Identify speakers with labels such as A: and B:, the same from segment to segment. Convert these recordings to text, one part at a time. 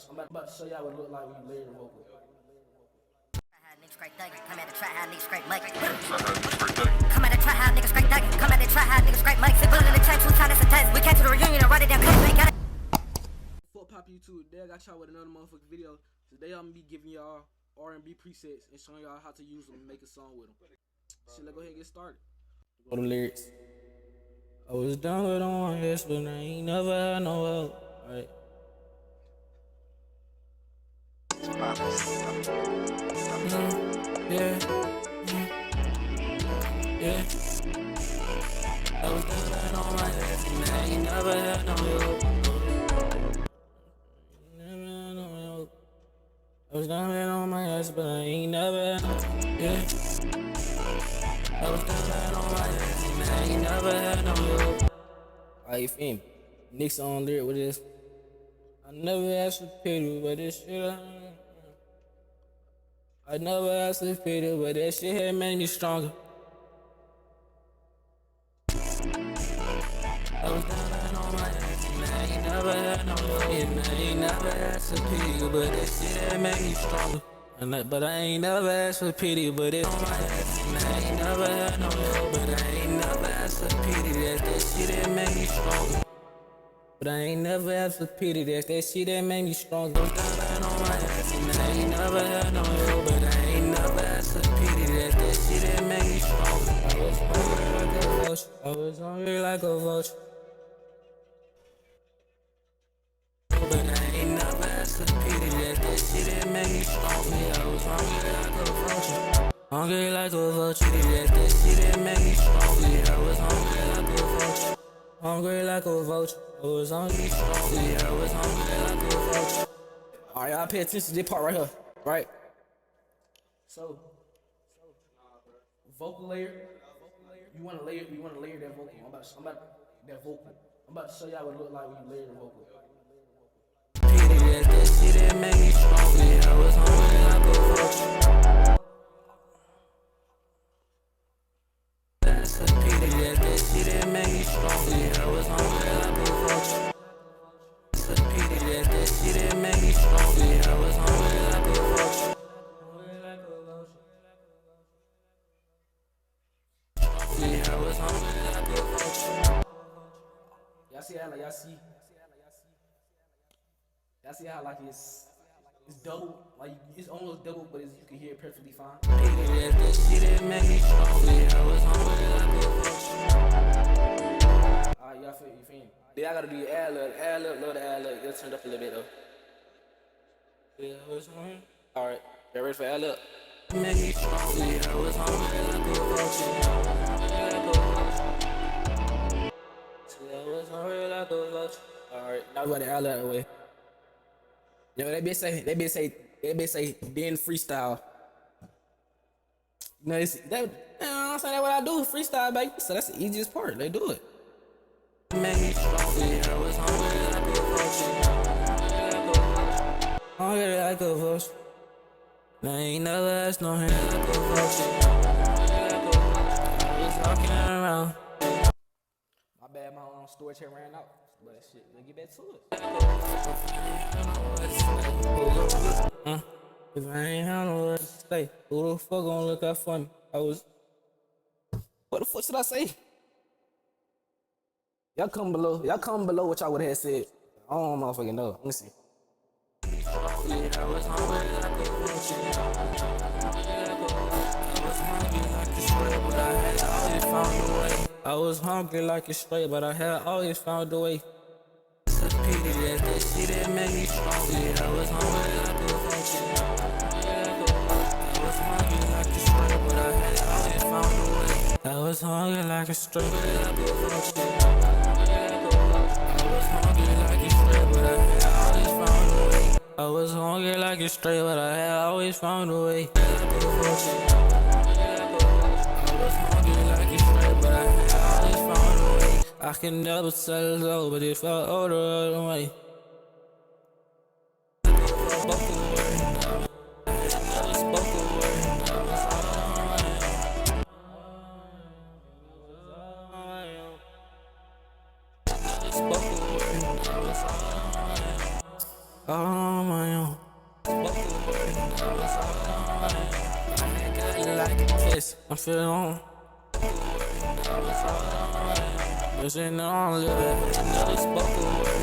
A: about to show y'all what it look like when you layer the vocal.
B: Come at the try how niggas scrape money. Come at the try how niggas scrape money. Come at the try how niggas scrape money. Sit bullet in the chain 2 times, that's a test. We came to the reunion and write it down.
A: Fuck Pop YouTube, today I got y'all with another motherfucking video. Today I'm gonna be giving y'all R&B presets and showing y'all how to use them and make a song with them. So let's go ahead and get started. Go to lyrics. I was down with on my ass, but I ain't never had no help. Alright. Yeah. I was down on my ass, and I ain't never had no help. I was down on my ass, but I ain't never had no help. I was down on my ass, and I ain't never had no help. Alright, you feel me? Nick's on lyric with this. I never asked for pity, but this shit I never asked for pity, but that shit had made me stronger. I was down on my ass, and I ain't never had no help. And I ain't never asked for pity, but that shit had made me stronger. But I ain't never asked for pity, but it's on my ass, and I ain't never had no help. But I ain't never asked for pity, that shit that made me stronger. But I ain't never asked for pity, that shit that made me stronger. I was down on my ass, and I ain't never had no help. But I ain't never asked for pity, that shit that made me stronger. I was hungry like a vulture. But I ain't never asked for pity, that shit that made me stronger. Yeah, I was hungry like a vulture. Hungry like a vulture, that shit that made me stronger. Yeah, I was hungry like a vulture. Hungry like a vulture. I was hungry strongly. Yeah, I was hungry like a vulture. Alright, y'all pay attention to this part right here, right? So, vocal layer. You wanna layer that vocal. I'm about to show y'all what it look like when you layer the vocal. That shit that made me stronger. Yeah, I was hungry like a vulture. That's a pity, that shit that made me stronger. Yeah, I was hungry like a vulture. That's a pity, that shit that made me stronger. Yeah, I was hungry like a vulture. Yeah, I was hungry like a vulture. Y'all see how like it's double, like it's almost double, but you can hear it perfectly fine. That shit that made me stronger. Yeah, I was hungry like a vulture. Alright, y'all feel me? Then I gotta do ad-lib, load the ad-lib. Get turned up a little bit though. Yeah, I was hungry. Alright, y'all ready for ad-lib? Made me stronger. Yeah, I was hungry like a vulture. I was hungry like a vulture. Alright, now we got the ad-lib out of the way. You know, that bitch say, then freestyle. You know, I'm saying, that's what I do, freestyle, baby. So that's the easiest part, they do it. Made me stronger, yeah, I was hungry like a vulture. Hungry like a vulture. I ain't never asked no hand like a vulture. I was walking around. My bad, my storage here ran out. But shit, let's get back to it. If I ain't had nowhere to stay, who the fuck gon' look out for me? What the fuck should I say? Y'all comment below what y'all would have said. I don't motherfucking know. Let me see. I was hungry like a vulture. I was hungry like a stray, but I had always found a way. It's a pity, that shit that made me stronger. Yeah, I was hungry like a vulture. I was hungry like a stray, but I had always found a way. I was hungry like a stray, like a vulture. I was hungry like a stray, but I had always found a way. I was hungry like a stray, but I had always found a way. I can never tell low, but if I order the way. all on my own. Like a kiss, I'm feeling on. Listen, I don't live it. Another spoken word.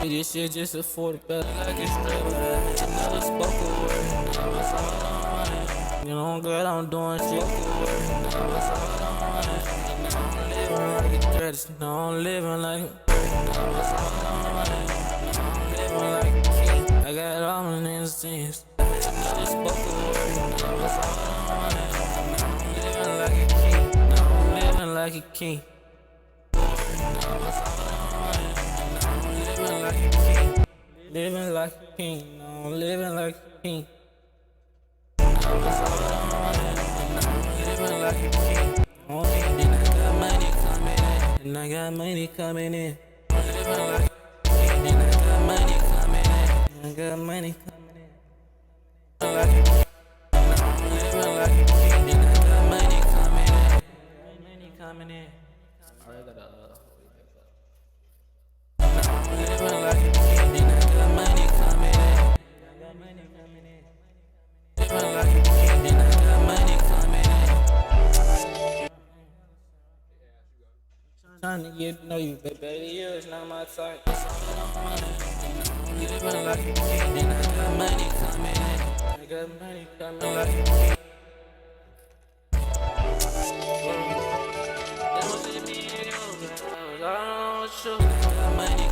A: This shit just afforded better like it's straight. Another spoken word. You know, girl, I'm doing shit. I'm living like a threat. No, I'm living like a I got all my niggas things. Another spoken word. I'm living like a king. Now I'm living like a king. Living like a king. Now I'm living like a king. Living like a king. And I got money coming in. And I got money coming in. Living like a king. And I got money coming in. I got money coming in. Like a king. Living like a king. And I got money coming in. Money coming in. Alright, I gotta living like a king. And I got money coming in. I got money coming in. Living like a king. And I got money coming in. Trying to get to know you, but baby, you is not my type. Living like a king, and I got money coming in. I got money coming like a king. That was just me and you, I don't know what you. I got money.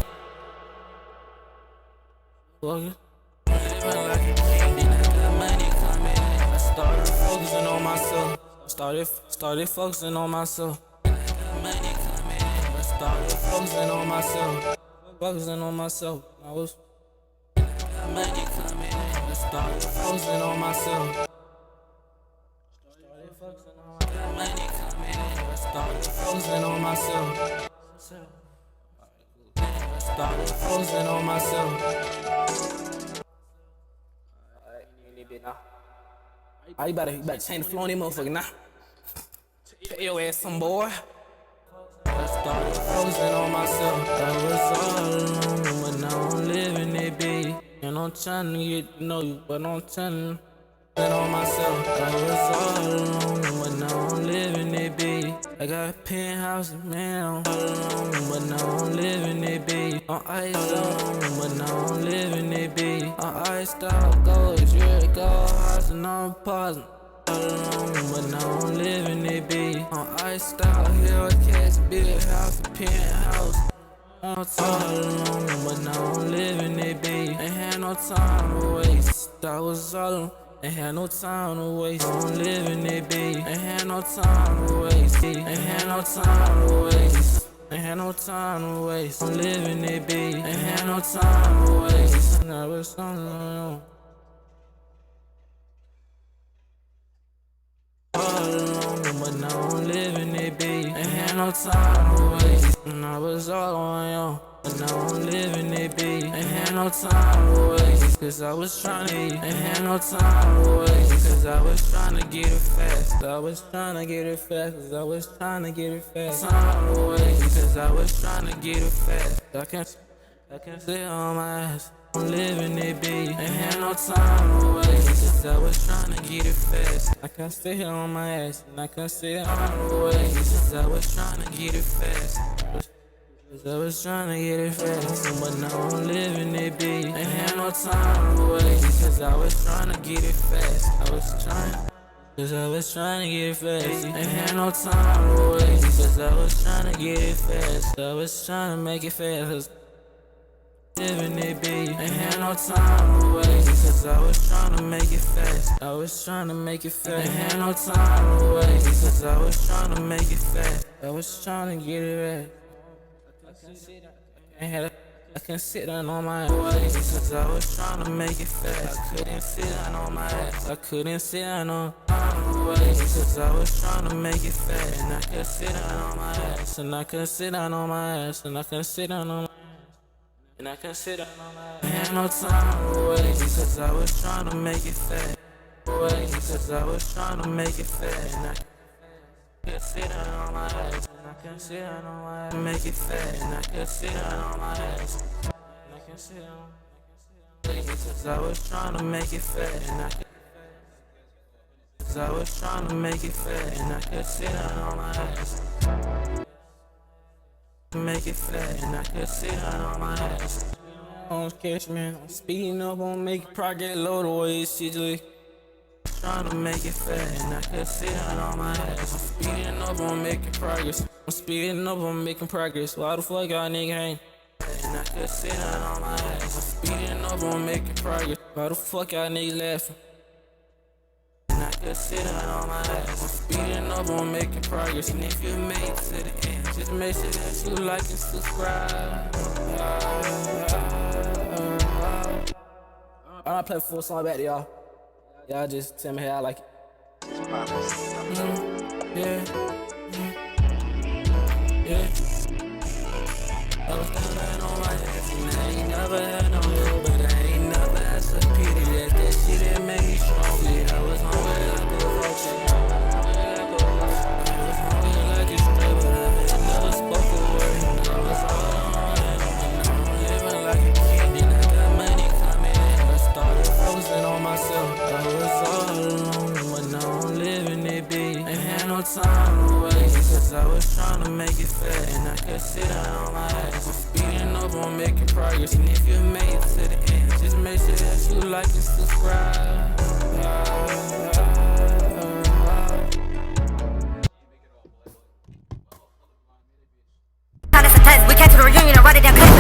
A: Living like a king, and I got money coming in. I started focusing on myself. Started focusing on myself. Money coming in. I started focusing on myself. Focusing on myself. I was money coming in. I started focusing on myself. Started focusing on money coming in. I started focusing on myself. I started focusing on myself. Alright, you need it now. You better change the flow on this motherfucker now. Tell your ass some boy. I started focusing on myself. I was all alone, but now I'm living it big. And I'm trying to get to know you, but I'm trying to on myself. I was all alone, but now I'm living it big. I got a penthouse, man, I'm all alone, but now I'm living it big. I'm iced alone, but now I'm living it big. I'm iced out, gold, you're a gold house, and I'm pausing. Alone, but now I'm living it big. I'm iced out, here a cash, big house, a penthouse. I'm all alone, but now I'm living it big. Ain't had no time to waste. I was all alone, ain't had no time to waste. I'm living it big. Ain't had no time to waste. Ain't had no time to waste. Ain't had no time to waste. I'm living it big. Ain't had no time to waste. I was all alone. All alone, but now I'm living it big. Ain't had no time to waste. And I was all on my own, but now I'm living it big. Ain't had no time to waste, cause I was tryna eat. Ain't had no time to waste, cause I was tryna get it fast. I was tryna get it fast, cause I was tryna get it fast. Time to waste, cause I was tryna get it fast. I can sit on my ass. I'm living it big. Ain't had no time to waste, cause I was tryna get it fast. I can sit here on my ass, and I can sit on the waist, cause I was tryna get it fast. Cause I was tryna get it fast, but now I'm living it big. Ain't had no time to waste, cause I was tryna get it fast. Cause I was tryna get it fast. Ain't had no time to waste, cause I was tryna get it fast. I was tryna make it fast. Living it big, ain't had no time to waste, cause I was tryna make it fast. I was tryna make it fast. Ain't had no time to waste, cause I was tryna make it fast. I was tryna get it right. I can sit down on my ass, cause I was tryna make it fast. I couldn't sit down on my ass. I couldn't sit down on my waist, cause I was tryna make it fast. And I could sit down on my ass, and I could sit down on my ass, and I could sit down on my and I can sit down on my ass. Ain't had no time to waste, cause I was tryna make it fast. Waste, cause I was tryna make it fast. And I can sit down on my ass. And I can sit down on my ass. Make it fast. And I can sit down on my ass. And I can Cause I was trying to make it fat and I could. Cause I was trying to make it fat and I could sit down on my ass. Make it fat and I could sit down on my ass. Don't catch me, I'm speeding up on making progress, load away, shit like. Trying to make it fat and I could sit down on my ass. I'm speeding up on making progress. I'm speeding up on making progress. Why the fuck y'all nigga ain't? And I could sit down on my ass. I'm speeding up on making progress. Why the fuck y'all niggas laughing? And I could sit down on my ass. I'm speeding up on making progress. And if you made it to the end, just make sure that you like and subscribe. I'll play full song back to y'all. Y'all just tell me how I like it. Yeah. I was down on my ass and I ain't never had no help, but I ain't never had some pity. That shit that made me strong. Yeah, I was hungry like a vulture. I was hungry like a stray, but I had never spoke a word. I was all on and I'm living like a kid. And I got money coming in. I started focusing on myself. I was all alone, but now I'm living it big. Ain't had no time to waste, cause I was trying to make it fat and I could sit down on my ass. I'm speeding up on making progress. And if you made it to the end, just make sure that you like and subscribe.
B: Time is a test. We came to the reunion and write it down.